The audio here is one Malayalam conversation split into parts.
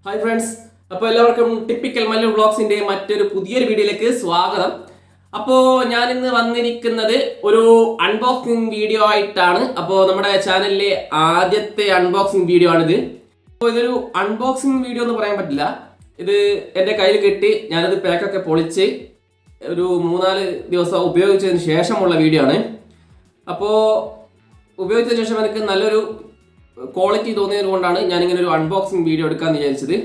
ഹായ് ഫ്രണ്ട്സ്, അപ്പോൾ എല്ലാവർക്കും ടിപ്പിക്കൽ മല്ലു വ്ളോഗ്സിന്റെ മറ്റൊരു പുതിയൊരു വീഡിയോയിലേക്ക് സ്വാഗതം. അപ്പോൾ ഞാൻ ഇന്ന് വന്നിരിക്കുന്നത് ഒരു അൺബോക്സിംഗ് വീഡിയോ ആയിട്ടാണ്. അപ്പോൾ നമ്മുടെ ചാനലിലെ ആദ്യത്തെ അൺബോക്സിംഗ് വീഡിയോ ആണിത്. അപ്പോൾ ഇതൊരു അൺബോക്സിംഗ് വീഡിയോ എന്ന് പറയാൻ പറ്റില്ല. ഇത് എൻ്റെ കയ്യിൽ കിട്ടി, ഞാനത് പാക്കൊക്കെ പൊളിച്ച് ഒരു 3-4 ദിവസം ഉപയോഗിച്ചതിന് ശേഷമുള്ള വീഡിയോ ആണ്. അപ്പോൾ ഉപയോഗിച്ചതിന് ശേഷം എനിക്ക് നല്ലൊരു ക്വാളിറ്റി തോന്നിയത് കൊണ്ടാണ് ഞാനിങ്ങനെ ഒരു അൺബോക്സിംഗ് വീഡിയോ എടുക്കാമെന്ന് വിചാരിച്ചത്.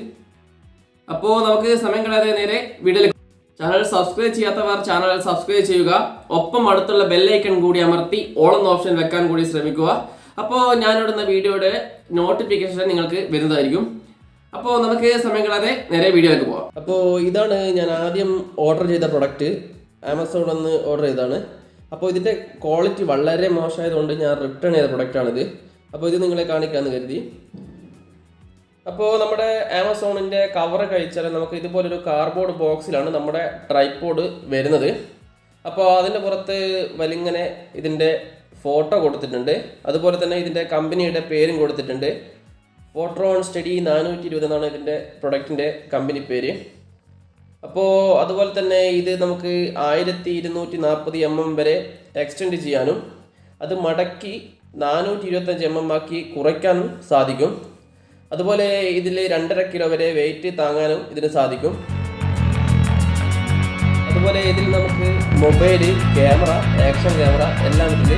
അപ്പോൾ നമുക്ക് സമയം കളയാതെ നേരെ വീഡിയോയിലേക്ക്. ചാനൽ സബ്സ്ക്രൈബ് ചെയ്യാത്തവർ ചാനൽ സബ്സ്ക്രൈബ് ചെയ്യുക, ഒപ്പം അടുത്തുള്ള ബെല്ലൈക്കൺ കൂടി അമർത്തി ഓൾ എന്ന ഓപ്ഷൻ വെക്കാൻ കൂടി ശ്രമിക്കുക. അപ്പോൾ ഞാനിടുന്ന വീഡിയോയുടെ നോട്ടിഫിക്കേഷൻ നിങ്ങൾക്ക് വരുന്നതായിരിക്കും. അപ്പോൾ നമുക്ക് സമയം കളയാതെ നേരെ വീഡിയോയിലേക്ക് പോകാം. അപ്പോൾ ഇതാണ് ഞാൻ ആദ്യം ഓർഡർ ചെയ്ത പ്രൊഡക്റ്റ്. ആമസോണിൽ നിന്ന് ഓർഡർ ചെയ്തതാണ്. അപ്പോൾ ഇതിൻ്റെ ക്വാളിറ്റി വളരെ മോശമായതുകൊണ്ട് ഞാൻ റിട്ടേൺ ചെയ്ത പ്രൊഡക്റ്റാണിത്. അപ്പോൾ ഇത് നിങ്ങളെ കാണിക്കാമെന്ന് കരുതി. അപ്പോൾ നമ്മുടെ ആമസോണിൻ്റെ കവർ കഴിച്ചാൽ നമുക്ക് ഇതുപോലൊരു കാർഡ്ബോർഡ് ബോക്സിലാണ് നമ്മുടെ ട്രൈപോഡ് വരുന്നത്. അപ്പോൾ അതിൻ്റെ പുറത്ത് വലിങ്ങനെ ഇതിൻ്റെ ഫോട്ടോ കൊടുത്തിട്ടുണ്ട്. അതുപോലെ തന്നെ ഇതിൻ്റെ കമ്പനിയുടെ പേരും കൊടുത്തിട്ടുണ്ട്. photron സ്റ്റഡി 420 എന്നാണ് ഇതിൻ്റെ പ്രൊഡക്റ്റിൻ്റെ കമ്പനി പേര്. അപ്പോൾ അതുപോലെ തന്നെ ഇത് നമുക്ക് 1240 mm വരെ എക്സ്റ്റെൻഡ് ചെയ്യാനും അത് മടക്കി 425 mm ആക്കി കുറയ്ക്കാനും സാധിക്കും. അതുപോലെ ഇതിൽ 2.5 കിലോ വരെ വെയിറ്റ് താങ്ങാനും ഇതിന് സാധിക്കും. അതുപോലെ ഇതിൽ നമുക്ക് മൊബൈല്, ക്യാമറ, ആക്ഷൻ ക്യാമറ എല്ലാം ഇതിൽ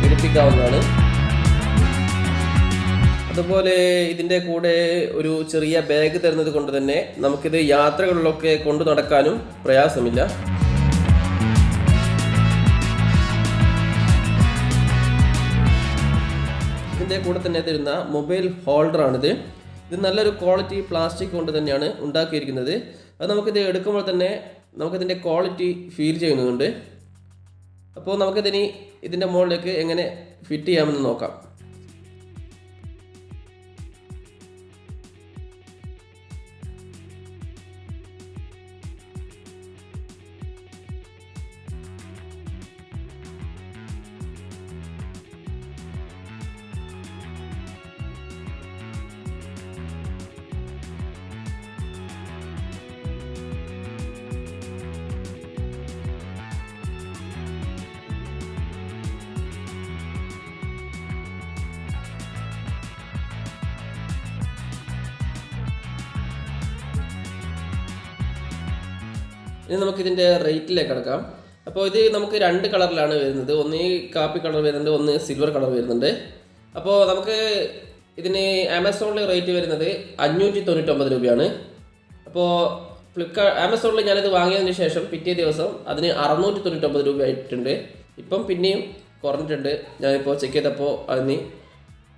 ഘടിപ്പിക്കാവുന്നതാണ്. അതുപോലെ ഇതിൻ്റെ കൂടെ ഒരു ചെറിയ ബാഗ് തരുന്നത് കൊണ്ട് തന്നെ നമുക്കിത് യാത്രകളിലൊക്കെ കൊണ്ടു നടക്കാനും പ്രയാസമില്ല. ഇതിൻ്റെ കൂടെ തന്നെ തരുന്ന മൊബൈൽ ഹോൾഡറാണിത്. ഇത് നല്ലൊരു ക്വാളിറ്റി പ്ലാസ്റ്റിക് കൊണ്ട് തന്നെയാണ് ഉണ്ടാക്കിയിരിക്കുന്നത്. അത് നമുക്കിത് എടുക്കുമ്പോൾ തന്നെ നമുക്കിതിൻ്റെ ക്വാളിറ്റി ഫീൽ ചെയ്യുന്നുണ്ട്. അപ്പോൾ നമുക്കിതിനി ഇതിൻ്റെ മുകളിലേക്ക് എങ്ങനെ ഫിറ്റ് ചെയ്യാമെന്ന് നോക്കാം. ഇനി നമുക്കിതിൻ്റെ റേറ്റിലേക്ക് കിടക്കാം. അപ്പോൾ ഇത് നമുക്ക് 2 കളറിലാണ് വരുന്നത്. ഒന്ന് കാപ്പി കളർ വരുന്നുണ്ട്, ഒന്ന് സിൽവർ കളർ വരുന്നുണ്ട്. അപ്പോൾ നമുക്ക് ഇതിന് ആമസോണിൽ റേറ്റ് വരുന്നത് 599 രൂപയാണ്. അപ്പോൾ ആമസോണിൽ ഞാനിത് വാങ്ങിയതിന് ശേഷം പിറ്റേ ദിവസം അതിന് 699 രൂപ ആയിട്ടുണ്ട്. ഇപ്പം പിന്നെയും കുറഞ്ഞിട്ടുണ്ട്. ഞാനിപ്പോൾ ചെക്ക് ചെയ്തപ്പോൾ അതിന്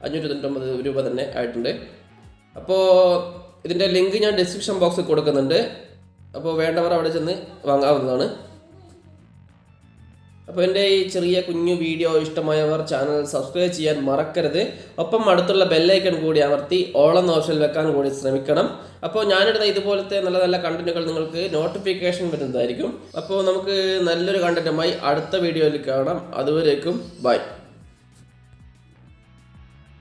599 രൂപ തന്നെ ആയിട്ടുണ്ട്. അപ്പോൾ ഇതിൻ്റെ ലിങ്ക് ഞാൻ ഡിസ്ക്രിപ്ഷൻ ബോക്സിൽ കൊടുക്കുന്നുണ്ട്. അപ്പോൾ വേണ്ടവർ അവിടെ ചെന്ന് വാങ്ങാവുന്നതാണ്. അപ്പോൾ എൻ്റെ ഈ ചെറിയ കുഞ്ഞു വീഡിയോ ഇഷ്ടമായവർ ചാനൽ സബ്സ്ക്രൈബ് ചെയ്യാൻ മറക്കരുത്. ഒപ്പം അടുത്തുള്ള ബെല്ലൈക്കൺ കൂടി അമർത്തി ഓൾ എന്ന ഓപ്ഷൻ വെക്കാൻ കൂടി ശ്രമിക്കണം. അപ്പോൾ ഞാനിടുന്ന ഇതുപോലത്തെ നല്ല നല്ല കണ്ടന്റുകൾ നിങ്ങൾക്ക് നോട്ടിഫിക്കേഷൻ വരുന്നതായിരിക്കും. അപ്പോൾ നമുക്ക് നല്ലൊരു കണ്ടന്റുമായി അടുത്ത വീഡിയോയിൽ കാണാം. അതുവരേക്കും ബൈ.